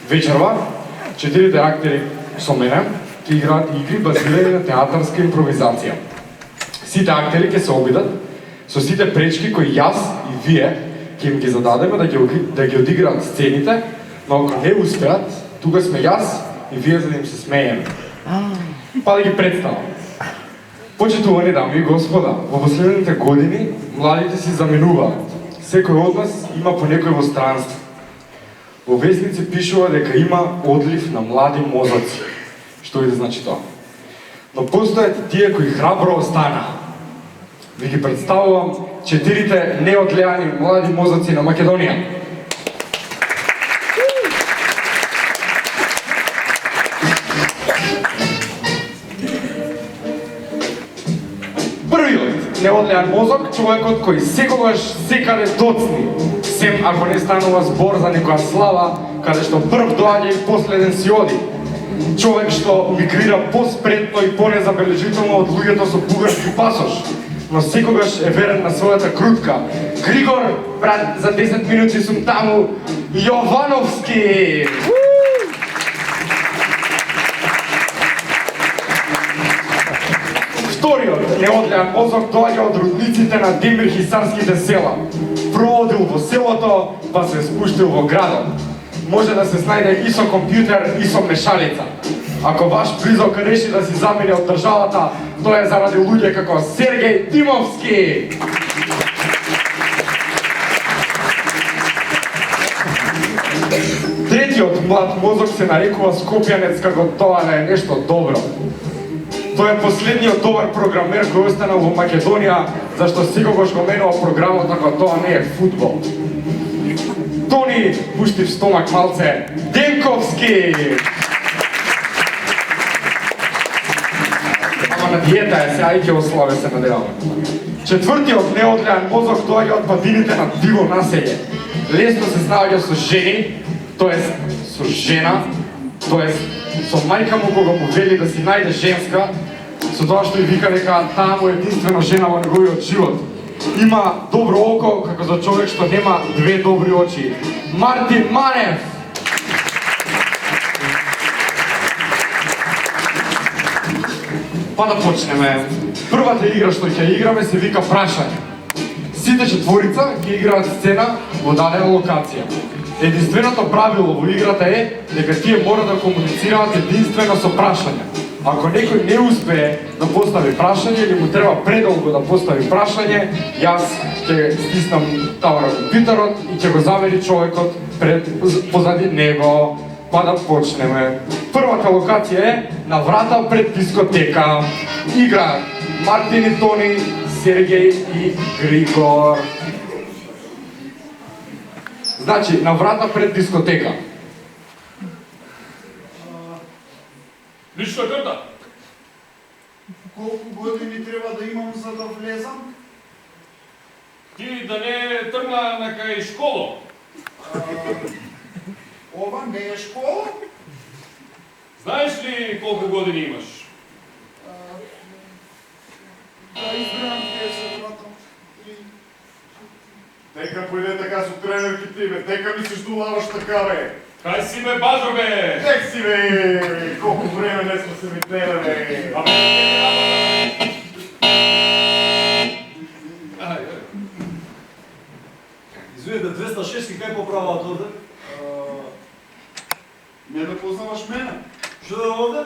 Вечерва, 4 актери со мене ќе играат игри базирани на театарска импровизација. Сите актери ќе се обидат со сите пречки кои јас и вие ќе им ги зададеме да ги одиграат сцените, но ако не успеат, тука сме јас и вие за да им се смееме. Па да ги представам. Почитувани дами и господа, во последните години младите си заменуваат. Секој од нас има по некој во странство. Во вестници пишува дека има одлив на млади мозоци. Што и да значи тоа? Но постојат и тие кои храбро останаа. Ви ги представувам 4 неодлеани млади мозоци на Македонија. Првиот неодлеан мозок, човекот кој секогаш секаде доцни, сем ако не станува збор за некоја слава, каде што прв доаѓа и последен си оди. Човек што мигрира поспретно и понезабележително од луѓето со бугарски пасош, но секогаш е верен на својата крутка. Григор, брат, за 10 минути сум таму, Јовановски! Вториот неодлеан мозок доаѓа од рудниците на Демир хисарските села. Проводил во селото, па се спуштил во градот. Може да се снајде и со компјутер, и со мешалица. Ако ваш близок реши да си замине од државата, тоа е заради луѓе како Сергеј Тимовски. Третиот млад мозок се нарекува Скопјанец, како тоа да е нешто добро. Тој е последниот добар програмер кој останал во Македонија, зашто секогаш го менува програмот ако тоа не е фудбал. Тони, пушти в стомак малце, Денковски! Ама на диета е, сега и ќе ославе се надеваме. Четвртиот неодлеан мозок доаѓа од падините на диво населје. Лесно се снаоѓа со жени, тоест со жена, тоест со мајка му кога му вели да си најде женска, со тоа што и вика дека таа му единствено жена во неговиот живот. Има добро око како за човек што нема две добри очи. Мартин Манев! Па да почнеме. Првата игра што ќе играме се вика прашање. Сите четворица ќе играат сцена во дадена локација. Единственото правило во играта е дека тие мора да комуницираат единствено со прашање. Ако некој не успее да постави прашање или му треба предолго да постави прашање, јас ќе стиснам тавора компјутерот и ќе го замери човекот позади него. Па да почнеме. Првата локација е на врата пред дискотека. Игра Мартин и Тони, Сергеј и Григор. Значи, на врата пред дискотека. Лична карта? Колку години треба да имам за да влезам? Ти да не тргна на кај школа? Ова не е школа? Знаеш ли колку години имаш? Да избирам 10, братам. Дека појде така со тренерки ти, бе, дека мислиш да улаваш така, бе. Кај си бе, базо бе? Тек си, бе, колку време не сме се виделе, бе. Абе, не ти работа, бе. Извинете, 206 кај поправаат овде? Не да познаваш мене? Што е овде?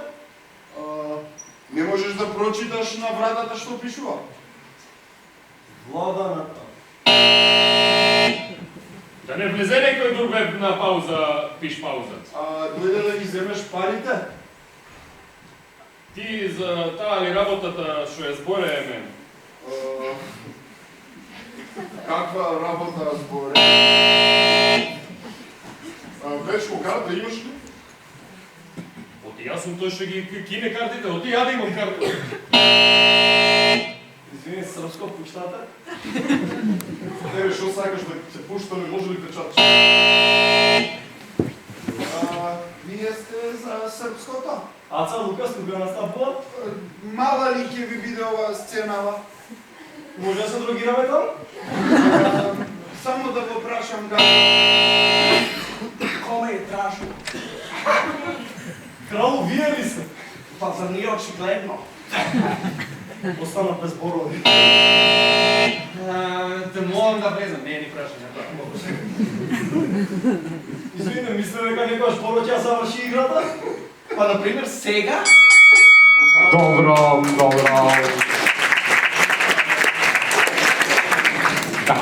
Не можеш да прочиташ на вратата што пишува? Владаната. Да не влезе некој друг бе на пауза, пиш пауза. Дојде да ги земеш парите? Ти за таа ли работата што ја зборе мен? Каква работа зборе? Вечко карта имаш ли? Оти јас сум тој што ги кине картите, оти ја да имам карта. Извини, српско пуштате? Тебе што сакаш да се пуштаме, може ли печаташ? Вие сте за српското? Аца Лукас кога настапува? Мала ли ќе ви биде ова сценава? Може да се другираме там? Само да го прашам да... Коме е трашу? Кралу, вие ли сте? Па за ние очигледно. Остана без борови. Те молам да влезам, не ни прашање. Извине, мисле дека некојаш Боро ќе заврши играта? Па, например, сега? Добро, добро. Да.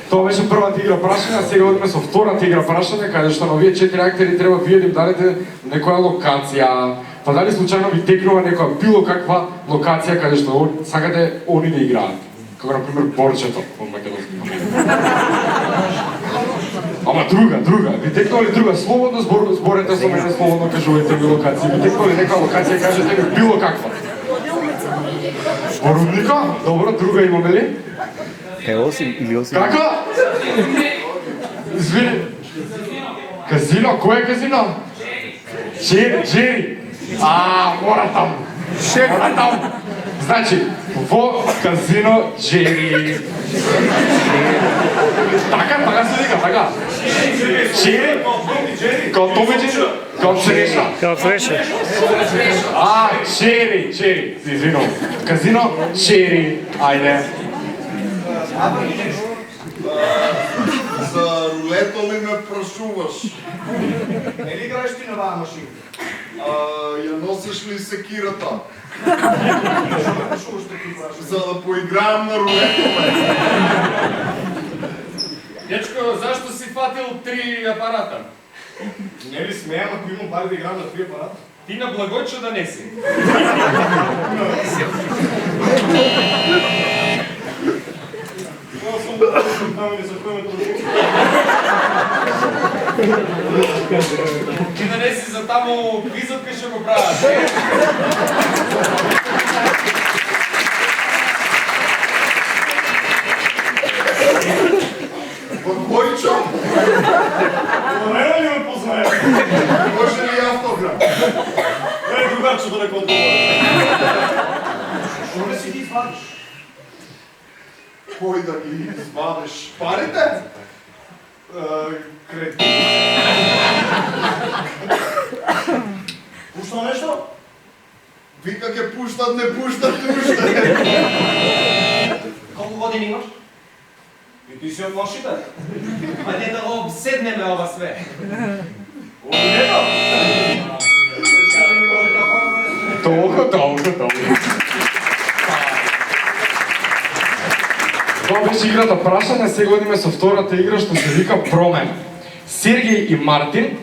Тоа беше првата игра прашање, а сега одиме со втората игра прашање, каде што на овие 4 актери треба вие да им дадете некоја локација. Па дали случајно ви текнува некоја било каква локација каде што сакате они да играат? Како например Борчето во македонски. Ама друга. Ви текнува ли друга? Слободно зборете со мене, слободно кажувате ми локација. Ви текнува ли некоја локација, кажете ми било каква? Борудника? Добро, друга имаме ли? Осим или осим? Каква? Извини. Казино? Кој е казино? Джери. Мора там. Мора там. Значи, во казино Джери. Така се вика, така. Джери? Као Томе Джери? Као Цреша? Kao Freša. Джери. Извинувам. Казино Джери. Ајде. За рулето ли ме прашуваш? Не ли играеш ти на ваа машина? Ја носиш ли секирата? Шо ще ти прашам? За да поиграем на рулето, бе. Дечко, зашто си фатил 3 апарата? Не ли смеям, ако имам пари да играм на 3 апарата? Ти на благојчо да не си. Тоа сум да камери за којме тоа. Ти да не си за таму квизот кај што го прават. Благојчо? Мене ли ме познае? Може ли автограф? Не, другаче да нека одговори. Шо не си ги извадиш? Кој да ги извадиш? Парите? Кредит. Пушта нешто? Вика ке пуштат, не пуштат уште. Колку години имаш? И ти си од нашите? Ајде да го обседнеме ова све. Одето? Толку. Тоа беше играта прашање, сега одиме со втората игра што се вика Промена. Сергеј и Мартин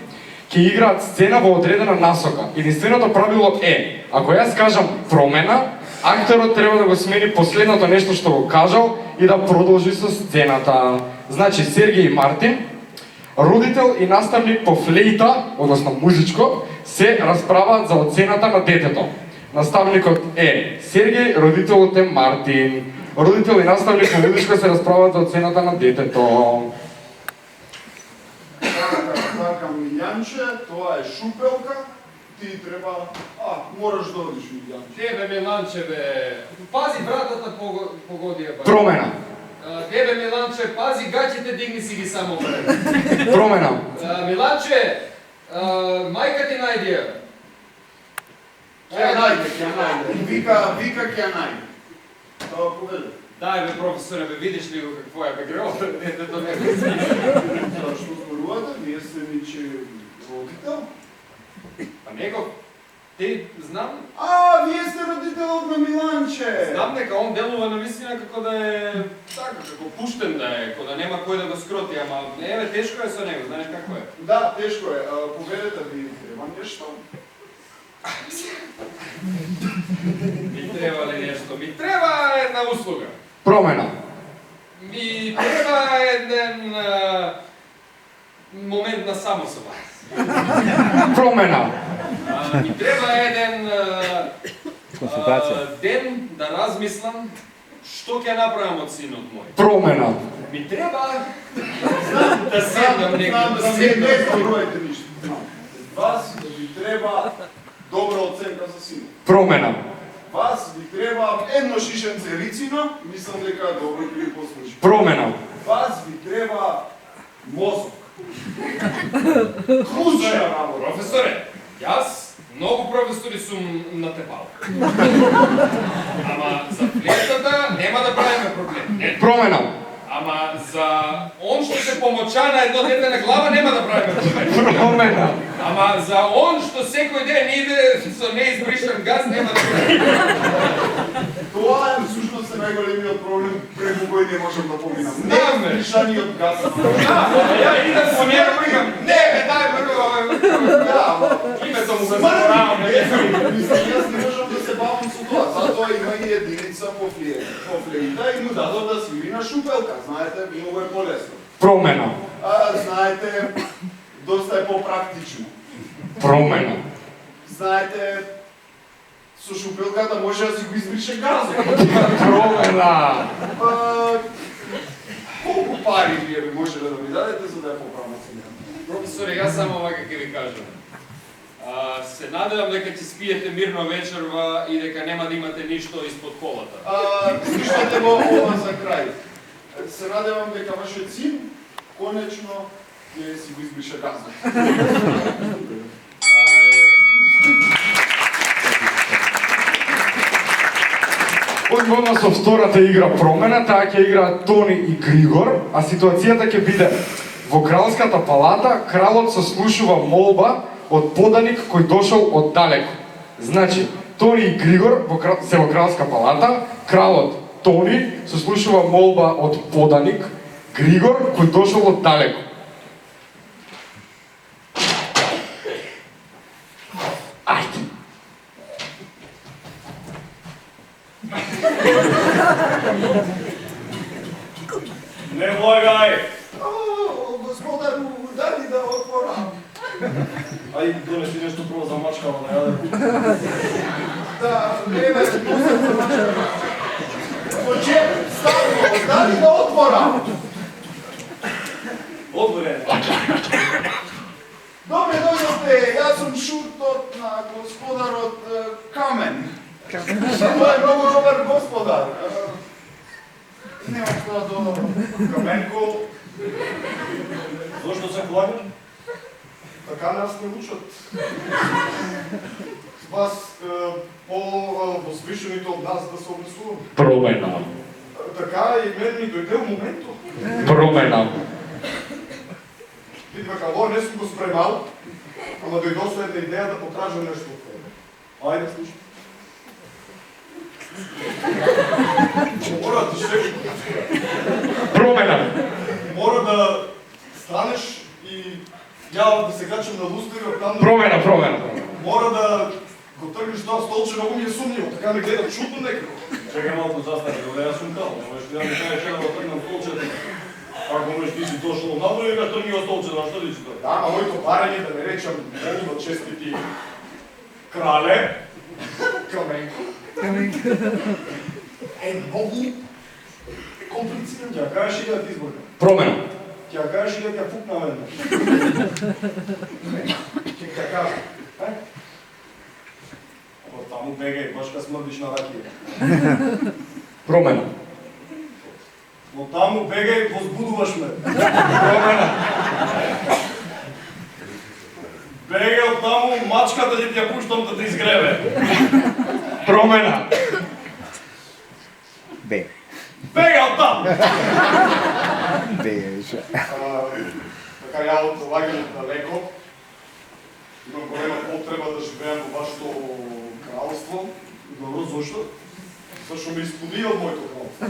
ќе играат сцена во одредена насока. Единственото правило е, ако јас кажам промена, актерот треба да го смени последното нешто што го кажал и да продолжи со сцената. Значи Сергеј и Мартин, родител и наставник по флейта, односно музичко, се расправаат за оцената на детето. Наставникот е Сергеј, родителот е Мартин. Родител и наставник по музичко се расправаат за оцената на детето. Така, Милјанче, тоа е шупелка. Ти треба... мораш да одиш, Милјанче. Тебе Миланче бе. Пази вратата погоди ја. Промена. Тебе Миланче, пази гаќите, дигни си ги само пред. Промена. Миланче, мајка ти најди ја. Ќе најде. Вика ќе најде. Поведе. Дај бе професоре, бе видиш ли го какво е бе грел? Детето не бе. Што зборувате? Вие сте ничи родител? Па него, ти знам, Вие сте родителот на Миланче. знам дека он делува на вистина како да е така, како пуштен да е, како да нема кој да го скроти, ама не бе, тешко е со него, знаеш како е. Да, тешко е. Поведете ви треба нешто? Ми треба ли нешто? Ми треба една услуга. Промена. Ми треба еден момент на самособа. Промена. Ми треба еден Консултација. ден да размислам што ќе направам од синот мој. Промена. Ми треба да седнам Знам некој, да да се не седнам. зборувате ништо. Вас ви треба добра оценка за синот. Промена. Вас ви треба едно шишенце рицина, мислам дека добро ќе ви послужи. Промена. Вас ви треба мозок. Клучна работа. Професоре, јас многу професори сум натепал. Ама за флетата нема да правиме проблем. Не. Промена. Ама за он што се помоча на едно дете на глава нема да правиме проблем. Промена. Ама за он што секој ден иде со неизбришан газ нема да правиме. Тоа е всушност најголемиот проблем преку кој не можам да поминам. Знаме. Неизбришаниот газ. Ја идам по него и викам, не бе, дај името му го заборавам. Јас не можам да се бавам со тоа, затоа има и единица по флейта и му дадов да свири на шупелка. Знаете, многу е полесно. Промена. Знаете, доста е попрактично. Промена. Знаете, со шупелката може да си го избрише газот. Промена. Колку пари вие би можеле да ми дадете за да ја поправам сега? Професоре, јас само вака ќе ви кажам. Се надевам дека ќе спиете мирно вечерва и дека нема да имате ништо испод колата. Слушате во ова за крај. Се надевам дека вашиот син конечно ќе си го избрише газот. Одводно со втората игра промена, таа ќе играат Тони и Григор, а ситуацијата ќе биде во кралската палата, кралот сослушува молба од поданик кој дошол од далеко. Значи, Тони и Григор се во кралска палата, кралот Тони сослушува молба од поданик Григор кој дошол од далеко. Ајде. Не влагај! Господару, дај да отворам. Ај, донеси нешто прво за мачкава да јаде. Да, време се пусам за мачкава. Поче, ставно, дај да отворам. Отворе. Добре дојдовте, јас сум шутот на господарот Камен. Тоа е многу добар господар. Немам што да додам. Каменко. Зошто се влагаш? Така нас не учат. Вас по-возвишените од нас да се однесуваме. Промена. Така и мен ми дојде моментот. Промена. Види дека ово не сум го спремал, ама дојдоста една идеја да покажам нешто од тебе. Ајде, слушай. Мора да се... Промена. Мора да станеш и ја да се качам на лустер и оттаму... Промена. Мора да го тргнеш тоа столче, многу ми е сумниво, така ме гледа чудно некако. Чекај малку застани, добре, јас сум кал. Можеш да ми кажеш да го тргнам столчето. Ако можеш ти си дошол надвор и кажеш тргни го столчето, на што ти си тоа? Да, на моето барање да не речам многу да честити крале, Каменко, е многу комплициран. Ќе кажеш и да ти изборка. Промена. Ќе кажеш и да ќе фукнам една. Ќе кажа. Ама таму бегај, баш ка смрдиш на ракија. Промена. Но таму бегај, возбудуваш ме. Промена. Бегај од таму, мачката ќе ти ја пуштам да те изгребе. Промена. Бе. Бегај од таму! Беže. Така ја од лагањето на леко, имам голема потреба да живеам во вашето кралство. Добро, зошто? Зашто ме испуди од моето кралство.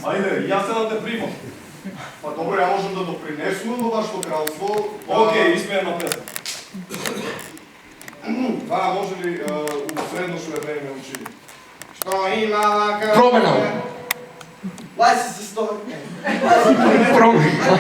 Ајде, јас се да те примам. Па добро, ја можам да допринесувам во вашето кралство. Океј, испеем на песен. Това може ли у средношно време учили? Што има Промена. Лај се се стои. Промена.